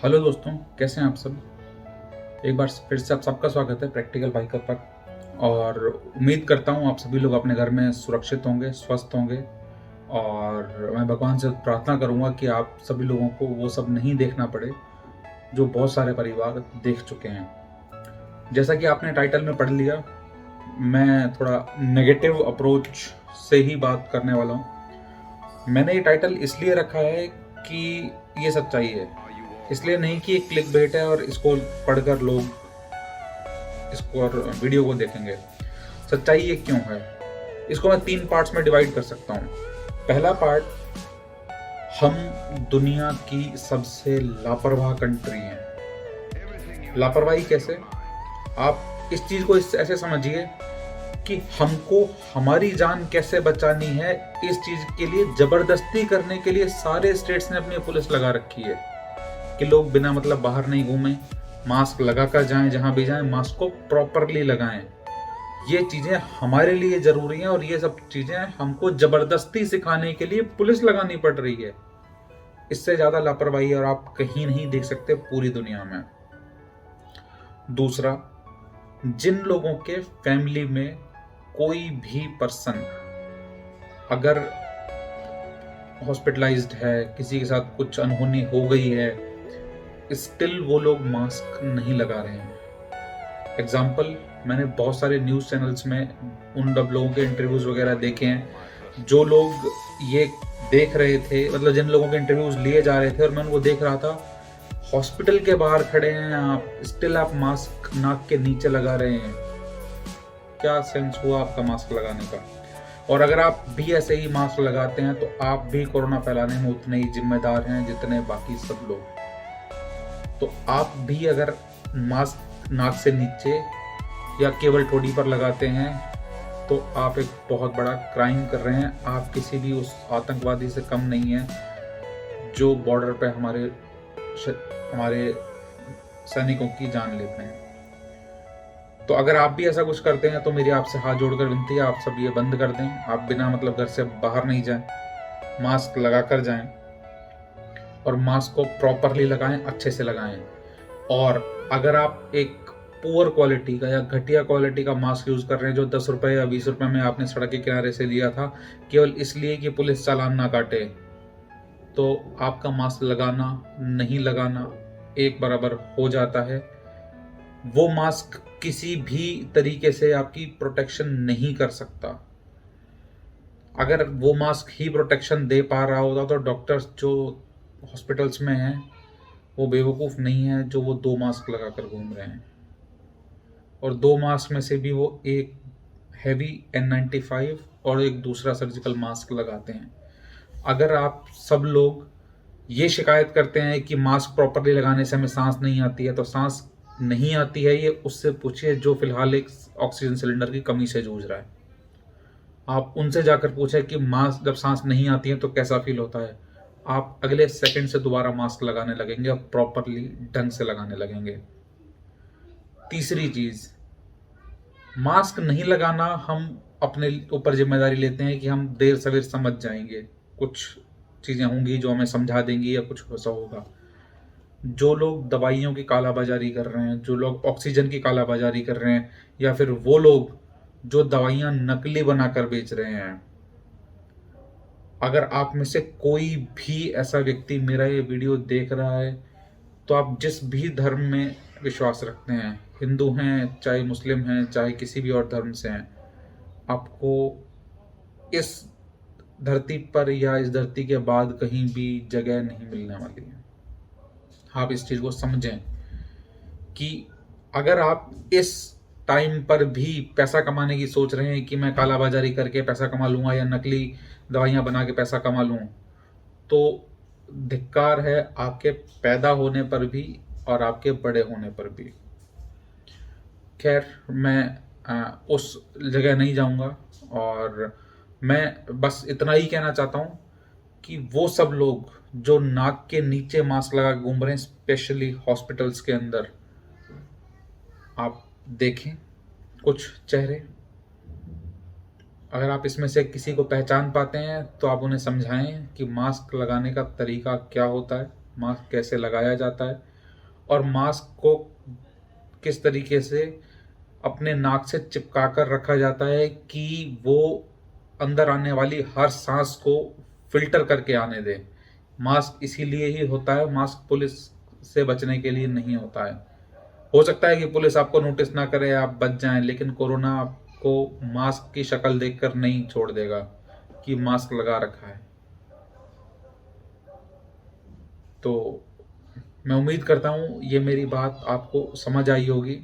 Hello दोस्तों, कैसे हैं आप सब। एक बार फिर से आप सबका स्वागत है प्रैक्टिकल बाइकर पर। और उम्मीद करता हूँ आप सभी लोग अपने घर में सुरक्षित होंगे, स्वस्थ होंगे। और मैं भगवान से प्रार्थना करूँगा कि आप सभी लोगों को वो सब नहीं देखना पड़े जो बहुत सारे परिवार देख चुके हैं। जैसा कि आपने टाइटल में पढ़ लिया, मैं थोड़ा नेगेटिव अप्रोच से ही बात करने वाला हूँ। मैंने ये टाइटल इसलिए रखा है कि ये सच्चाई है, इसलिए नहीं कि एक क्लिक बेट है और इसको पढ़कर लोग इसको और वीडियो को देखेंगे। सच्चाई ये क्यों है, इसको मैं 3 पार्ट्स में डिवाइड कर सकता हूँ। पहला पार्ट, हम दुनिया की सबसे लापरवाह कंट्री हैं। लापरवाही कैसे? आप इस चीज को ऐसे समझिए कि हमको हमारी जान कैसे बचानी है, इस चीज के लिए जबरदस्ती करने के लिए सारे स्टेट्स ने अपनी पुलिस लगा रखी है कि लोग बिना मतलब बाहर नहीं घूमें, मास्क लगाकर जाएं, जहां भी जाएं मास्क को प्रॉपरली लगाएं। ये चीजें हमारे लिए जरूरी हैं और ये सब चीजें हमको जबरदस्ती सिखाने के लिए पुलिस लगानी पड़ रही है। इससे ज्यादा लापरवाही और आप कहीं नहीं देख सकते पूरी दुनिया में। दूसरा, जिन लोगों के फैमिली में कोई भी पर्सन अगर हॉस्पिटलाइज्ड है, किसी के साथ कुछ अनहोनी हो गई है, स्टिल वो लोग मास्क नहीं लगा रहे हैं। एग्जाम्पल, मैंने बहुत सारे न्यूज़ चैनल्स में उन लोगों के इंटरव्यूज वगैरह देखे हैं जो लोग ये देख रहे थे, मतलब जिन लोगों के इंटरव्यूज लिए जा रहे थे और मैं उनको देख रहा था, हॉस्पिटल के बाहर खड़े हैं आप, स्टिल आप मास्क नाक के नीचे लगा रहे हैं। क्या सेंस हुआ आपका मास्क लगाने का? और अगर आप भी ऐसे ही मास्क लगाते हैं तो आप भी कोरोना फैलाने में उतने ही जिम्मेदार हैं जितने बाकी सब लोग। तो आप भी अगर मास्क नाक से नीचे या केवल ठोड़ी पर लगाते हैं तो आप एक बहुत बड़ा क्राइम कर रहे हैं। आप किसी भी उस आतंकवादी से कम नहीं है जो बॉर्डर पे हमारे सैनिकों की जान लेते हैं। तो अगर आप भी ऐसा कुछ करते हैं तो मेरी आपसे हाथ जोड़कर विनती है, आप सब ये बंद कर दें। आप बिना मतलब घर से बाहर नहीं जाएं, मास्क लगाकर जाएं और मास्क को प्रॉपरली लगाएं, अच्छे से लगाएं। और अगर आप एक पुअर क्वालिटी का या घटिया क्वालिटी का मास्क यूज कर रहे हैं जो 10 रुपए या 20 रुपए में आपने सड़क के किनारे से लिया था केवल इसलिए कि पुलिस चालान ना काटे, तो आपका मास्क लगाना नहीं लगाना एक बराबर हो जाता है। वो मास्क किसी भी तरीके से आपकी प्रोटेक्शन नहीं कर सकता। अगर वो मास्क ही प्रोटेक्शन दे पा रहा होता तो डॉक्टर्स जो हॉस्पिटल्स में हैं वो बेवकूफ़ नहीं है जो वो 2 मास्क लगाकर घूम रहे हैं। और 2 मास्क में से भी वो एक हैवी N95 और एक दूसरा सर्जिकल मास्क लगाते हैं। अगर आप सब लोग ये शिकायत करते हैं कि मास्क प्रॉपरली लगाने से हमें सांस नहीं आती है, तो सांस नहीं आती है ये उससे पूछिए जो फिलहाल एक ऑक्सीजन सिलेंडर की कमी से जूझ रहा है। आप उनसे जाकर पूछें कि मास्क जब सांस नहीं आती है तो कैसा फील होता है। आप अगले सेकंड से दोबारा मास्क लगाने लगेंगे और प्रॉपरली ढंग से लगाने लगेंगे। तीसरी चीज, मास्क नहीं लगाना हम अपने ऊपर जिम्मेदारी लेते हैं कि हम देर सवेर समझ जाएंगे, कुछ चीजें होंगी जो हमें समझा देंगी या कुछ ऐसा होगा। जो लोग दवाइयों की कालाबाजारी कर रहे हैं, जो लोग ऑक्सीजन की कालाबाजारी कर रहे हैं, या फिर वो लोग जो दवाइयां नकली बनाकर बेच रहे हैं, अगर आप में से कोई भी ऐसा व्यक्ति मेरा ये वीडियो देख रहा है तो आप जिस भी धर्म में विश्वास रखते हैं, हिंदू हैं चाहे मुस्लिम हैं चाहे किसी भी और धर्म से हैं, आपको इस धरती पर या इस धरती के बाद कहीं भी जगह नहीं मिलने वाली है। आप इस चीज को समझें कि अगर आप इस टाइम पर भी पैसा कमाने की सोच रहे हैं कि मैं कालाबाजारी करके पैसा कमा लूंगा या नकली दवाइयां बना के पैसा कमा लूं, तो धिक्कार है आपके पैदा होने पर भी और आपके बड़े होने पर भी। खैर, मैं उस जगह नहीं जाऊंगा और मैं बस इतना ही कहना चाहता हूं कि वो सब लोग जो नाक के नीचे मास्क लगा घूम रहे हैं, स्पेशली हॉस्पिटल्स के अंदर, आप देखें कुछ चेहरे। अगर आप इसमें से किसी को पहचान पाते हैं तो आप उन्हें समझाएं कि मास्क लगाने का तरीका क्या होता है, मास्क कैसे लगाया जाता है और मास्क को किस तरीके से अपने नाक से चिपका कर रखा जाता है कि वो अंदर आने वाली हर सांस को फिल्टर करके आने दे। मास्क इसीलिए ही होता है, मास्क पुलिस से बचने के लिए नहीं होता है। हो सकता है कि पुलिस आपको नोटिस ना करे, आप बच जाएं, लेकिन कोरोना आपको मास्क की शक्ल देखकर नहीं छोड़ देगा कि मास्क लगा रखा है। तो मैं उम्मीद करता हूँ ये मेरी बात आपको समझ आई होगी,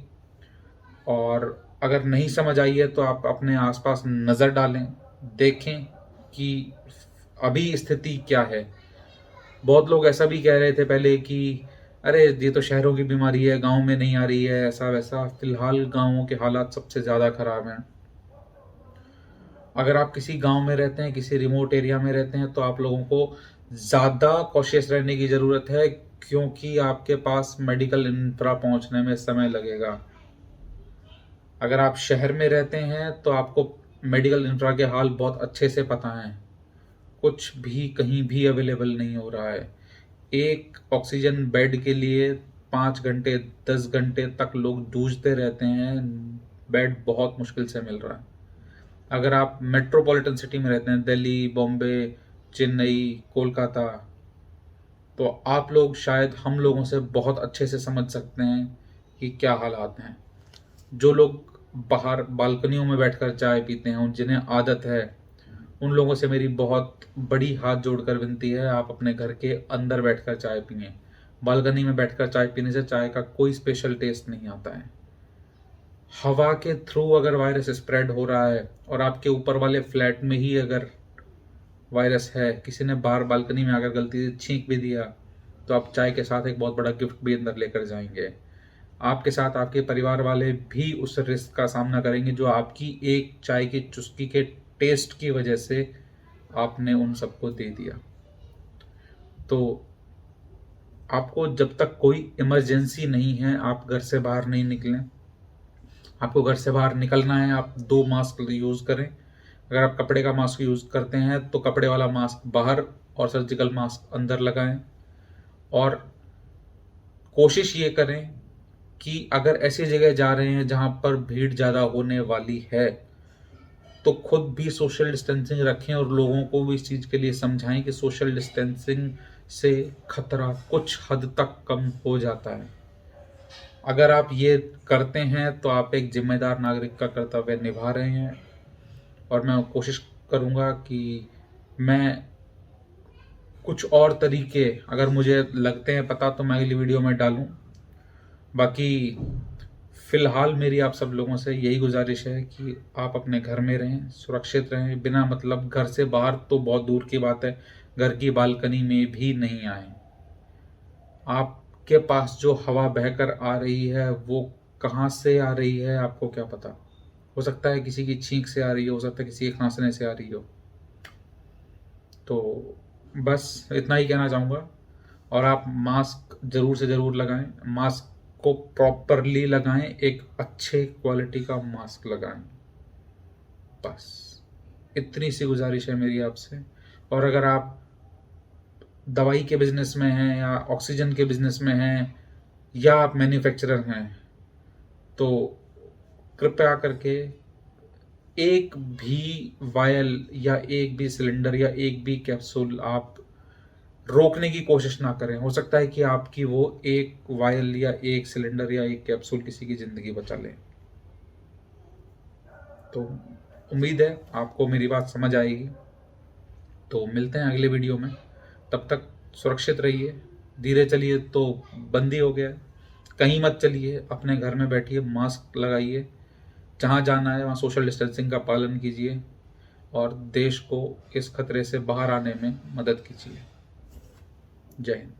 और अगर नहीं समझ आई है तो आप अपने आसपास नज़र डालें, देखें कि अभी स्थिति क्या है। बहुत लोग ऐसा भी कह रहे थे पहले कि अरे ये तो शहरों की बीमारी है, गांव में नहीं आ रही है, ऐसा वैसा। फिलहाल गांवों के हालात सबसे ज़्यादा खराब हैं। अगर आप किसी गांव में रहते हैं, किसी रिमोट एरिया में रहते हैं, तो आप लोगों को ज़्यादा कॉशियस रहने की ज़रूरत है, क्योंकि आपके पास मेडिकल इंफ्रा पहुंचने में समय लगेगा। अगर आप शहर में रहते हैं तो आपको मेडिकल इंफ्रा के हाल बहुत अच्छे से पता हैं। कुछ भी कहीं भी अवेलेबल नहीं हो रहा है। एक ऑक्सीजन बेड के लिए 5 घंटे 10 घंटे तक लोग जूझते रहते हैं। बेड बहुत मुश्किल से मिल रहा है। अगर आप मेट्रोपॉलिटन सिटी में रहते हैं, दिल्ली, बॉम्बे, चेन्नई, कोलकाता, तो आप लोग शायद हम लोगों से बहुत अच्छे से समझ सकते हैं कि क्या हालात हैं। जो लोग बाहर बालकनियों में बैठकर चाय पीते हैं, जिन्हें आदत है, उन लोगों से मेरी बहुत बड़ी हाथ जोड़कर विनती है, आप अपने घर के अंदर बैठकर चाय पिए। बालकनी में बैठकर चाय पीने से चाय का कोई स्पेशल टेस्ट नहीं आता है। हवा के थ्रू अगर वायरस स्प्रेड हो रहा है और आपके ऊपर वाले फ्लैट में ही अगर वायरस है, किसी ने बाहर बालकनी में अगर गलती से छींक भी दिया, तो आप चाय के साथ एक बहुत बड़ा गिफ्ट भी अंदर लेकर जाएंगे। आपके साथ आपके परिवार वाले भी उस रिस्क का सामना करेंगे जो आपकी एक चाय की चुस्की के टेस्ट की वजह से आपने उन सबको दे दिया। तो आपको जब तक कोई इमरजेंसी नहीं है, आप घर से बाहर नहीं निकलें। आपको घर से बाहर निकलना है, आप 2 मास्क यूज़ करें। अगर आप कपड़े का मास्क यूज़ करते हैं तो कपड़े वाला मास्क बाहर और सर्जिकल मास्क अंदर लगाएं। और कोशिश ये करें कि अगर ऐसी जगह जा रहे हैं जहाँ पर भीड़ ज़्यादा होने वाली है, तो खुद भी सोशल डिस्टेंसिंग रखें और लोगों को भी इस चीज़ के लिए समझाएं कि सोशल डिस्टेंसिंग से खतरा कुछ हद तक कम हो जाता है। अगर आप ये करते हैं तो आप एक जिम्मेदार नागरिक का कर्तव्य निभा रहे हैं। और मैं कोशिश करूँगा कि मैं कुछ और तरीके अगर मुझे लगते हैं पता तो मैं अगली वीडियो में डालूँ। बाकी फ़िलहाल मेरी आप सब लोगों से यही गुजारिश है कि आप अपने घर में रहें, सुरक्षित रहें, बिना मतलब घर से बाहर तो बहुत दूर की बात है, घर की बालकनी में भी नहीं आएँ। आपके पास जो हवा बहकर आ रही है वो कहाँ से आ रही है आपको क्या पता। हो सकता है किसी की छींक से आ रही हो सकता है किसी के खांसने से आ रही हो। तो बस इतना ही कहना चाहूँगा। और आप मास्क ज़रूर से ज़रूर लगाएं। मास्क को प्रॉपरली लगाएं, एक अच्छे क्वालिटी का मास्क लगाएं। बस इतनी सी गुजारिश है मेरी आपसे। और अगर आप दवाई के बिज़नेस में हैं या ऑक्सीजन के बिज़नेस में हैं या आप मैन्युफैक्चरर हैं, तो कृपया करके एक भी वायल या एक भी सिलेंडर या एक भी कैप्सूल आप रोकने की कोशिश ना करें। हो सकता है कि आपकी वो एक वायल या एक सिलेंडर या एक कैप्सूल किसी की ज़िंदगी बचा ले। तो उम्मीद है आपको मेरी बात समझ आएगी। तो मिलते हैं अगले वीडियो में। तब तक सुरक्षित रहिए। धीरे चलिए तो बंदी हो गया, कहीं मत चलिए, अपने घर में बैठिए, मास्क लगाइए, जहाँ जाना है वहाँ सोशल डिस्टेंसिंग का पालन कीजिए और देश को इस खतरे से बाहर आने में मदद कीजिए। जय हिंद।